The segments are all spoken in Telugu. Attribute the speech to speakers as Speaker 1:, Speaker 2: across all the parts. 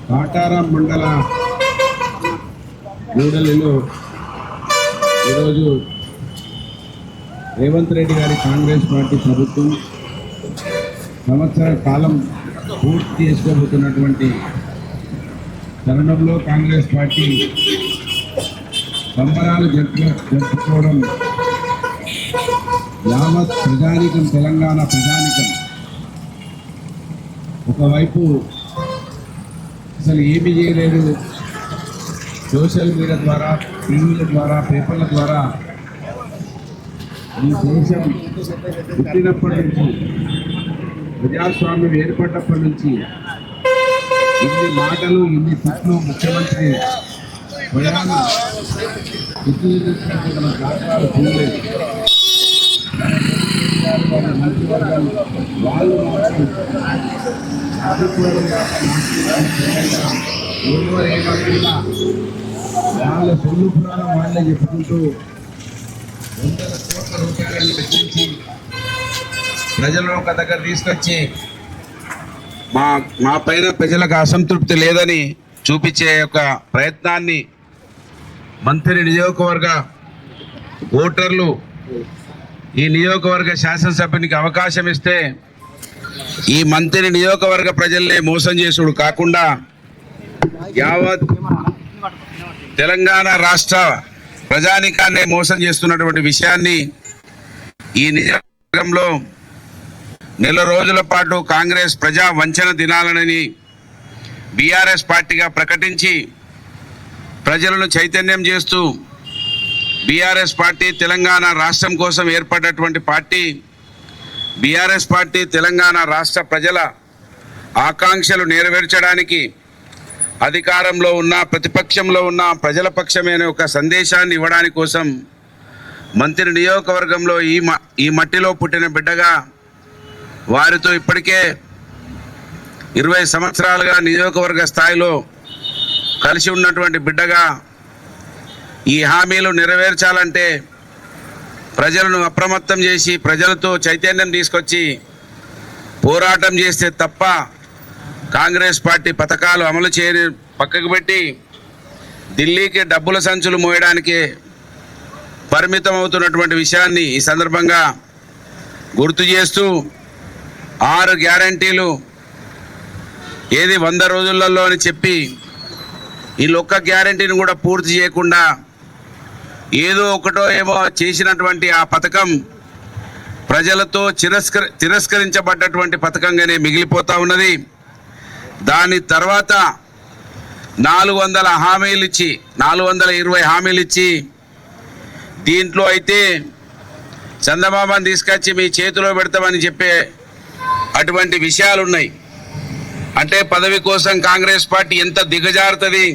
Speaker 1: కాటారం మండల న్యూఢిల్లీలో ఈరోజు రేవంత్ రెడ్డి గారి కాంగ్రెస్ పార్టీ ప్రభుత్వం సంవత్సర కాలం పూర్తి చేసుకోబోతున్నటువంటి తరుణంలో కాంగ్రెస్ పార్టీ సంబరాలు జరుపుకోవడం యావత్ ప్రజానికం, తెలంగాణ ప్రజానికం ఒకవైపు అసలు ఏమీ చేయలేదు, సోషల్ మీడియా ద్వారా, టీవీల ద్వారా, పేపర్ల ద్వారా ఈ దేశం పుట్టినప్పటి నుంచి, ప్రజాస్వామ్యం ఏర్పడినప్పటి నుంచి ఇన్ని మాటలు, ఇన్ని తిట్లు ముఖ్యమంత్రి స్వయాన మన దాఖలాలు చూడలేదు. మంత్రివర్గం వాళ్ళు మాత్రం ఏమన్నా వాళ్ళ సొల్లు పురాణం వాళ్ళే చెప్పుకుంటూ వందల కోట్ల రూపాయలను వెచ్చించి ప్రజలను ఒక దగ్గర తీసుకొచ్చి మా పైన ప్రజలకు అసంతృప్తి లేదని చూపించే ఒక ప్రయత్నాన్ని మంత్రి నియోజకవర్గ ఓటర్లు ఈ నియోజకవర్గ శాసనసభ్యునికి అవకాశం ఇస్తే ఈ మంత్రి నియోజకవర్గ ప్రజల్ని మోసం చేసుడు కాకుండా యావత్ తెలంగాణ రాష్ట్ర ప్రజానికాన్ని మోసం చేస్తున్నటువంటి విషయాన్ని ఈ నియోజకవర్గంలో నెల రోజుల పాటు కాంగ్రెస్ ప్రజా వంచన దినాలనని బీఆర్ఎస్ పార్టీగా ప్రకటించి ప్రజలను చైతన్యం చేస్తూ బీఆర్ఎస్ పార్టీ తెలంగాణ రాష్ట్రం కోసం ఏర్పడినటువంటి పార్టీ. బీఆర్ఎస్ పార్టీ తెలంగాణ రాష్ట్ర ప్రజల ఆకాంక్షలు నెరవేర్చడానికి అధికారంలో ఉన్న, ప్రతిపక్షంలో ఉన్న ప్రజల పక్షమే అనే ఒక సందేశాన్ని ఇవ్వడానికి కోసం మంత్రి నియోజకవర్గంలో ఈ మట్టిలో పుట్టిన బిడ్డగా వారితో ఇప్పటికే 20 సంవత్సరాలుగా నియోజకవర్గ స్థాయిలో కలిసి ఉన్నటువంటి బిడ్డగా ఈ హామీలు నెరవేర్చాలంటే ప్రజలను అప్రమత్తం చేసి ప్రజలతో చైతన్యం తీసుకొచ్చి పోరాటం చేస్తే తప్ప కాంగ్రెస్ పార్టీ పథకాలు అమలు చేయని పక్కకు పెట్టి ఢిల్లీకి డబ్బుల సంచులు మోయడానికి పరిమితం అవుతున్నటువంటి విషయాన్ని ఈ సందర్భంగా గుర్తు చేస్తూ 6 గ్యారంటీలు ఏది 100 రోజులలో అని చెప్పి వీళ్ళొక్క గ్యారంటీని కూడా పూర్తి చేయకుండా ఏదో ఒకటో ఏమో చేసినటువంటి ఆ పథకం ప్రజలతో తిరస్కరించబడ్డటువంటి పథకంగానే మిగిలిపోతూ ఉన్నది. దాని తర్వాత 400 హామీలు ఇచ్చి 420 హామీలు ఇచ్చి దీంట్లో అయితే చందమామని తీసుకొచ్చి మీ చేతిలో పెడతామని చెప్పే అటువంటి విషయాలు ఉన్నాయి. అంటే పదవి కోసం కాంగ్రెస్ పార్టీ ఎంత దిగజారుతుంది.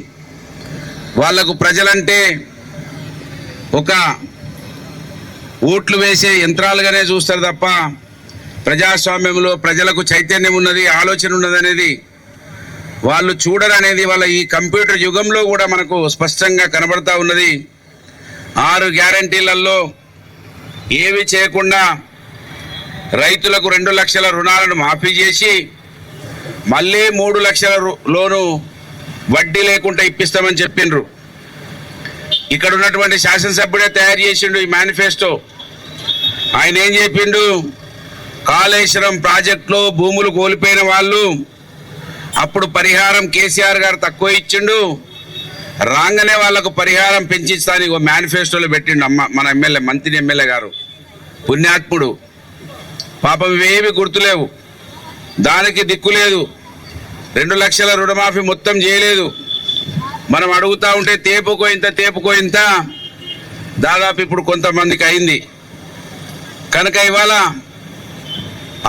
Speaker 1: వాళ్లకు ప్రజలంటే ఒక ఓట్లు వేసే యంత్రాలుగానే చూస్తారు తప్ప ప్రజాస్వామ్యంలో ప్రజలకు చైతన్యం ఉన్నది, ఆలోచన ఉన్నది అనేది వాళ్ళు చూడరనేది వాళ్ళ ఈ కంప్యూటర్ యుగంలో కూడా మనకు స్పష్టంగా కనబడతా ఉన్నది. 6 గ్యారంటీలలో ఏవి చేయకుండా రైతులకు 2 లక్షల రుణాలను మాఫీ చేసి మళ్ళీ 3 లక్షల లోను వడ్డీ లేకుండా ఇప్పిస్తామని చెప్పిండ్రు. ఇక్కడ ఉన్నటువంటి శాసనసభ్యుడే తయారు చేసిండు ఈ మేనిఫెస్టో. ఆయన ఏం చెప్పిండు, కాళేశ్వరం ప్రాజెక్టులో భూములు కోల్పోయిన వాళ్ళు అప్పుడు పరిహారం కేసీఆర్ గారు తక్కువ ఇచ్చిండు, రాగానే వాళ్లకు పరిహారం పెంచిస్తాను ఇగో మేనిఫెస్టోలో పెట్టిండు మన ఎమ్మెల్యే, మంత్రి ఎమ్మెల్యే గారు, పుణ్యాత్ముడు. పాపం ఇవేవి గుర్తులేవు, దానికి దిక్కు లేదు. 2 లక్షల రుణమాఫీ మొత్తం చేయలేదు. మనం అడుగుతూ ఉంటే తేపుకో ఇంత దాదాపు ఇప్పుడు కొంతమందికి అయింది. కనుక ఇవాళ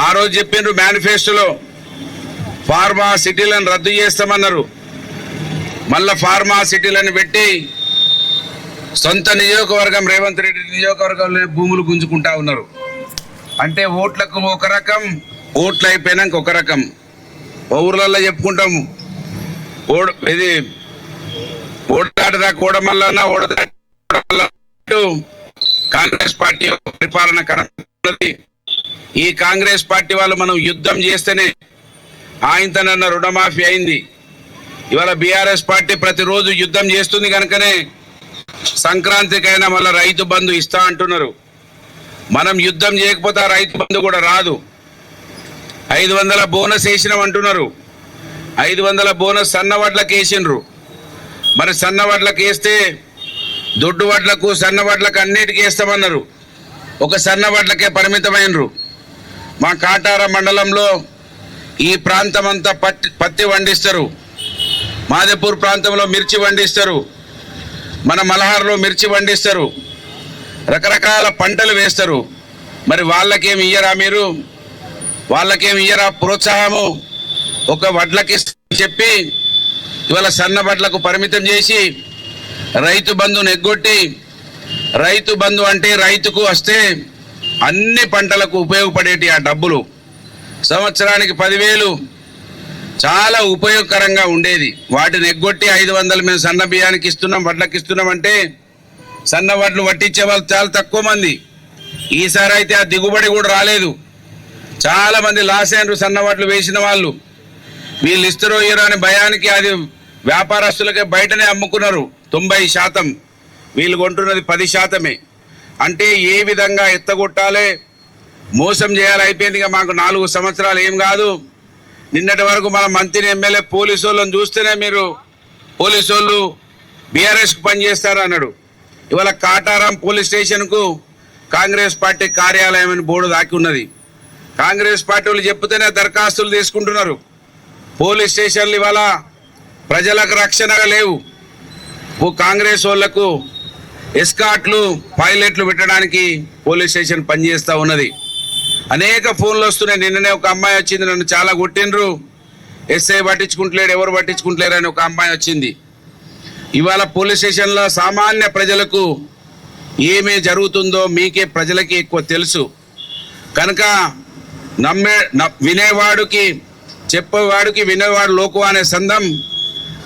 Speaker 1: ఆ రోజు చెప్పిండ్రు మేనిఫెస్టోలో ఫార్మా సిటీలను రద్దు చేస్తామన్నారు. మళ్ళా ఫార్మా సిటీలను పెట్టి సొంత నియోజకవర్గం రేవంత్ రెడ్డి నియోజకవర్గంలో భూములు గుంజుకుంటా ఉన్నారు. అంటే ఓట్లకు ఒక రకం, ఓట్లు అయిపోయినాక ఒక రకం. ఊర్లలో చెప్పుకుంటాం ఇది ఓట్లాడదా కోడమల్లన్నా ఓడదా కాంగ్రెస్ పార్టీ పరిపాలన కనబడుతున్నది. ఈ కాంగ్రెస్ పార్టీ వాళ్ళు మనం యుద్ధం చేస్తేనే ఆయనతోనన్న రుణమాఫీ అయింది. ఇవాళ బీఆర్ఎస్ పార్టీ ప్రతిరోజు యుద్ధం చేస్తుంది కనుకనే సంక్రాంతికైనా మళ్ళీ రైతు బంధు ఇస్తా అంటున్నారు. మనం యుద్ధం చేయకపోతే ఆ రైతు బంధు కూడా రాదు. 500 బోనస్ వేసినాం అంటున్నారు. 500 బోనస్ సన్న వడ్లకు వేసిండ్రు. మరి సన్న వడ్లకు వేస్తే దొడ్డు వడ్లకు సన్న వడ్లకు అన్నిటికీ వేస్తామన్నారు. ఒక సన్న వడ్లకే పరిమితమైనరు. మా కాటార మండలంలో ఈ ప్రాంతం అంతా పత్తి వండిస్తారు. మాదేపూర్ ప్రాంతంలో మిర్చి వండిస్తారు. మన మలహార్లో మిర్చి వండిస్తారు. రకరకాల పంటలు వేస్తారు. మరి వాళ్ళకేమి ఇయ్యరా మీరు? వాళ్ళకేమి ఇయ్యరా ప్రోత్సాహము? ఒక వడ్లకి చెప్పి ఇవాళ సన్న వడ్లకు పరిమితం చేసి రైతు బంధును ఎగ్గొట్టి, రైతు బంధు అంటే రైతుకు వస్తే అన్ని పంటలకు ఉపయోగపడేటి ఆ డబ్బులు సంవత్సరానికి 10,000 చాలా ఉపయోగకరంగా ఉండేది. వాటిని ఎగ్గొట్టి 500 మేము సన్న బియ్యానికి ఇస్తున్నాం, వడ్లకి ఇస్తున్నాం అంటే సన్న వడ్లు వట్టించే వాళ్ళు చాలా తక్కువ మంది. ఈసారి అయితే ఆ దిగుబడి కూడా రాలేదు. చాలా మంది లాస్ అయినరు సన్న వడ్లు వేసిన వాళ్ళు. వీళ్ళు ఇస్తారో ఇయ్యరో అనే భయానికి అది వ్యాపారస్తులకే బయటనే అమ్ముకున్నారు. 90% వీళ్ళు కొంటున్నది 10%. అంటే ఏ విధంగా ఎత్తగొట్టాలి, మోసం చేయాలి అయిపోయింది. ఇక మాకు 4 సంవత్సరాలు ఏం కాదు. నిన్నటి వరకు మన మంత్రి ఎమ్మెల్యే పోలీసు వాళ్ళని చూస్తేనే మీరు పోలీసు వాళ్ళు బీఆర్ఎస్కు పనిచేస్తారు అన్నాడు. ఇవాళ కాటారం పోలీస్ స్టేషన్కు కాంగ్రెస్ పార్టీ కార్యాలయం అని బోర్డు దాకి ఉన్నది. కాంగ్రెస్ పార్టీ వాళ్ళు చెప్తేనే దరఖాస్తులు తీసుకుంటున్నారు. పోలీస్ స్టేషన్లు ఇవాళ ప్రజలకు రక్షణగా లేవు. కాంగ్రెస్ వాళ్లకు ఎస్కాట్లు, పైలట్లు పెట్టడానికి పోలీస్ స్టేషన్ పనిచేస్తూ ఉన్నది. అనేక ఫోన్లు వస్తున్నాయి. నిన్ననే ఒక అమ్మాయి వచ్చింది, నన్ను చాలా కొట్టిండ్రు, ఎస్ఐ పట్టించుకుంటలేడు, ఎవరు పట్టించుకుంటలేరు అని ఒక అమ్మాయి వచ్చింది. ఇవాళ పోలీస్ స్టేషన్లో సామాన్య ప్రజలకు ఏమే జరుగుతుందో మీకే ప్రజలకి ఎక్కువ తెలుసు కనుక వినేవాడికి చెప్పేవాడికి వినేవాడు లోకు అనే సందం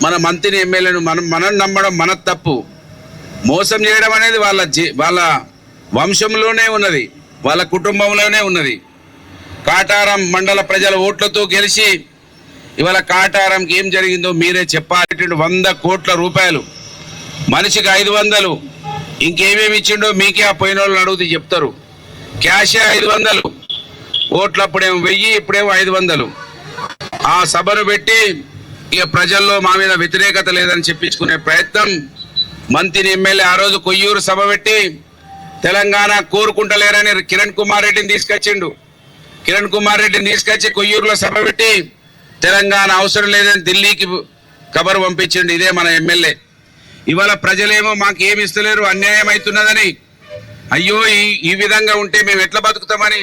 Speaker 1: మన మంత్రిని ఎమ్మెల్యేను మనం నమ్మడం మన తప్పు. మోసం చేయడం అనేది వాళ్ళ వంశంలోనే ఉన్నది, వాళ్ళ కుటుంబంలోనే ఉన్నది. కాటారం మండల ప్రజల ఓట్లతో గెలిచి ఇవాళ కాటారంకి ఏం జరిగిందో మీరే చెప్పాలి. 100 కోట్ల రూపాయలు, మనిషికి 500, ఇంకేమేమి ఇచ్చిండో మీకే ఆ పోయిన వాళ్ళని అడిగితే చెప్తారు. క్యాషే 500, ఓట్లప్పుడేమో 1000, ఇప్పుడేమో 500. ఆ సభను పెట్టి ఇక ప్రజల్లో మా మీద వ్యతిరేకత లేదని చెప్పించుకునే ప్రయత్నం మంత్రి ఎమ్మెల్యే ఆ రోజు కొయ్యూరు సభ పెట్టి తెలంగాణ కోరుకుంటలేరని కిరణ్ కుమార్ రెడ్డిని తీసుకొచ్చిండు. కిరణ్ కుమార్ రెడ్డిని తీసుకొచ్చి కొయ్యూరులో సభ పెట్టి తెలంగాణ అవసరం లేదని ఢిల్లీకి ఖబరు పంపించిండు. ఇదే మన ఎమ్మెల్యే. ఇవాళ ప్రజలేమో మాకు ఏమి ఇస్తలేరు, అన్యాయం అవుతున్నదని, అయ్యో ఈ విధంగా ఉంటే మేము ఎట్లా బతుకుతామని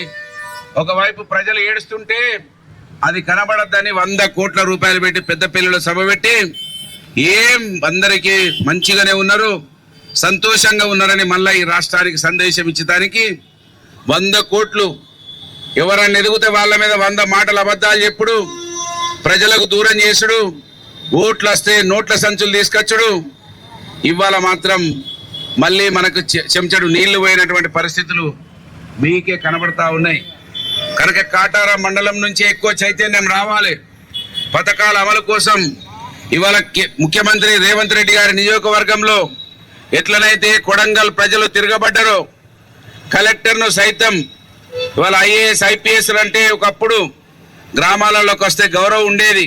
Speaker 1: ఒకవైపు ప్రజలు ఏడుస్తుంటే అది కనబడద్దని 100 కోట్ల రూపాయలు పెట్టి పెద్దపల్లిలో సభ పెట్టి ఏం అందరికీ మంచిగానే ఉన్నారు, సంతోషంగా ఉన్నారని మళ్ళీ ఈ రాష్ట్రానికి సందేశం ఇచ్చడానికి 100 కోట్లు ఎవరన్నా ఎదిగితే వాళ్ళ మీద 100 మాటలు అబద్ధాలు చెప్పుడు, ప్రజలకు దూరం చేసుడు, ఓట్లు వస్తే నోట్ల సంచులు తీసుకొచ్చుడు. ఇవాళ మాత్రం మళ్ళీ మనకు చెంచడు నీళ్లు పోయినటువంటి పరిస్థితులు మీకే కనబడతా ఉన్నాయి. కనుక కాటారం మండలం నుంచి ఎక్కువ చైతన్యం రావాలి. పథకాల అమలు కోసం ఇవాళ ముఖ్యమంత్రి రేవంత్ రెడ్డి గారి నియోజకవర్గంలో ఎట్లనైతే కొడంగల్ ప్రజలు తిరగబడ్డారో, కలెక్టర్ను సైతం ఇవాళ ఐఏఎస్ ఐపీఎస్ అంటే ఒకప్పుడు గ్రామాలలోకి వస్తే గౌరవం ఉండేది.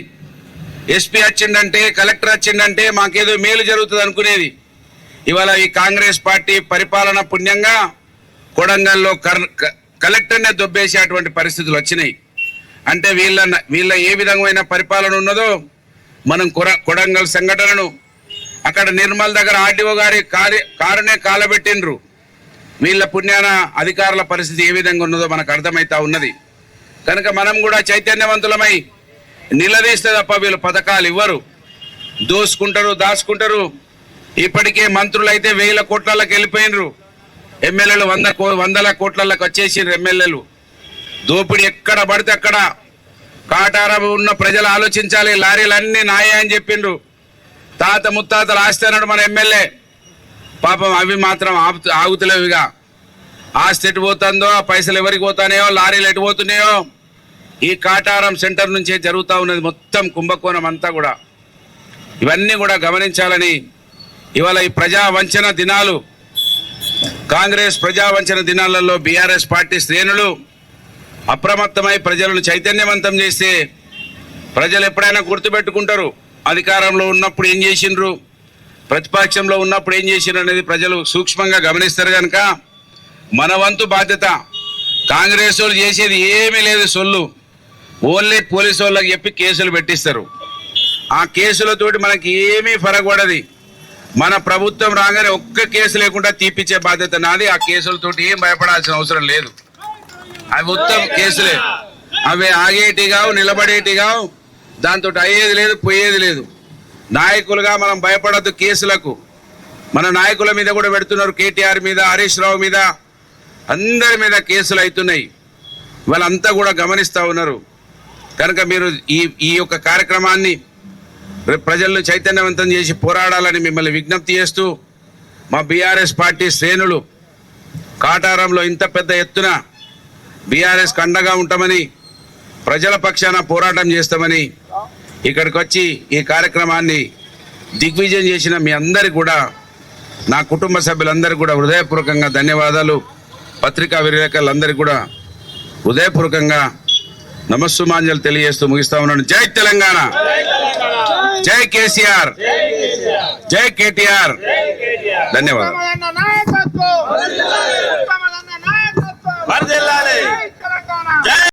Speaker 1: ఎస్పీ వచ్చిండంటే, కలెక్టర్ వచ్చిండంటే మాకేదో మేలు జరుగుతుంది అనుకునేది. ఇవాళ ఈ కాంగ్రెస్ పార్టీ పరిపాలన పుణ్యంగా కొడంగల్లో కలెక్టర్నే దొబ్బేసేటువంటి పరిస్థితులు వచ్చినాయి. అంటే వీళ్ళ ఏ విధమైన పరిపాలన ఉన్నదో మనం కొడంగల్ సంఘటనను అక్కడ నిర్మల్ దగ్గర ఆర్డీఓ గారి కారునే కాలబెట్టిండ్రు. వీళ్ళ పుణ్యాన అధికారుల పరిస్థితి ఏ విధంగా ఉన్నదో మనకు అర్థమైతా ఉన్నది. కనుక మనం కూడా చైతన్యవంతులమై నిలదీస్తే తప్ప వీళ్ళు పథకాలు ఇవ్వరు, దోసుకుంటారు, దాచుకుంటారు. ఇప్పటికే మంత్రులు అయితే 1000 కోట్లకి వెళ్ళిపోయినరు, ఎమ్మెల్యేలు 100 కోట్లకి వచ్చేసిండ్రు. ఎమ్మెల్యేలు దోపిడీ ఎక్కడ పడితే అక్కడ. కాటారం ఉన్న ప్రజలు ఆలోచించాలి. లారీలన్నీ నాయే అని చెప్పిండ్రు. తాత ముత్తాతలు ఆస్తాడు మన ఎమ్మెల్యే. పాపం అవి మాత్రం ఆగుతలేవుగా. ఆస్తి ఎటు పోతుందో, ఆ పైసలు ఎవరికి పోతానేయో, లారీలు ఎటు పోతున్నాయో ఈ కాటారం సెంటర్ నుంచే జరుగుతూ ఉన్నది మొత్తం కుంభకోణం అంతా కూడా. ఇవన్నీ కూడా గమనించాలని ఇవాళ ఈ ప్రజా వంచన దినాలు, కాంగ్రెస్ ప్రజా వంచన దినాలలో బీఆర్ఎస్ పార్టీ శ్రేణులు అప్రమత్తమై ప్రజలను చైతన్యవంతం చేస్తే ప్రజలు ఎప్పుడైనా గుర్తుపెట్టుకుంటారు. అధికారంలో ఉన్నప్పుడు ఏం చేసిండ్రు, ప్రతిపక్షంలో ఉన్నప్పుడు ఏం చేసిండ్రు అనేది ప్రజలు సూక్ష్మంగా గమనిస్తారు. కనుక మన వంతు బాధ్యత. కాంగ్రెస్ వాళ్ళు చేసేది ఏమీ లేదు, సొల్లు. ఓన్లీ పోలీసు వాళ్ళకి చెప్పి కేసులు పెట్టిస్తారు. ఆ కేసులతోటి మనకి ఏమీ ఫరకపడది. మన ప్రభుత్వం రాగానే ఒక్క కేసు లేకుండా తీపిచ్చే బాధ్యత నాది. ఆ కేసులతోటి ఏం భయపడాల్సిన అవసరం లేదు. అవి ఉత్తమ కేసులే, అవి ఆగేటి కావు, నిలబడేటి కావు. దాంతో అయ్యేది లేదు, పోయేది లేదు. నాయకులుగా మనం భయపడద్దు కేసులకు. మన నాయకుల మీద కూడా పెడుతున్నారు, కేటీఆర్ మీద, హరీష్ రావు మీద, అందరి మీద కేసులు అవుతున్నాయి. వాళ్ళంతా కూడా గమనిస్తూ ఉన్నారు. కనుక మీరు ఈ యొక్క కార్యక్రమాన్ని ప్రజలను చైతన్యవంతం చేసి పోరాడాలని మిమ్మల్ని విజ్ఞప్తి చేస్తూ, మా బీఆర్ఎస్ పార్టీ శ్రేణులు కాటారంలో ఇంత పెద్ద ఎత్తున బీఆర్ఎస్ కండగా ఉంటామని, ప్రజల పక్షాన పోరాటం చేస్తామని ఇక్కడికి వచ్చి ఈ కార్యక్రమాన్ని దిగ్విజయం చేసిన మీ అందరికీ కూడా, నా కుటుంబ సభ్యులందరికీ కూడా హృదయపూర్వకంగా ధన్యవాదాలు. పత్రికా విలేకరులందరికీ కూడా హృదయపూర్వకంగా నమస్సుమాంజలు తెలియజేస్తూ ముగిస్తా ఉన్నాను. జై తెలంగాణ, జై కేసీఆర్, జై కేటీఆర్. ధన్యవాదాలు.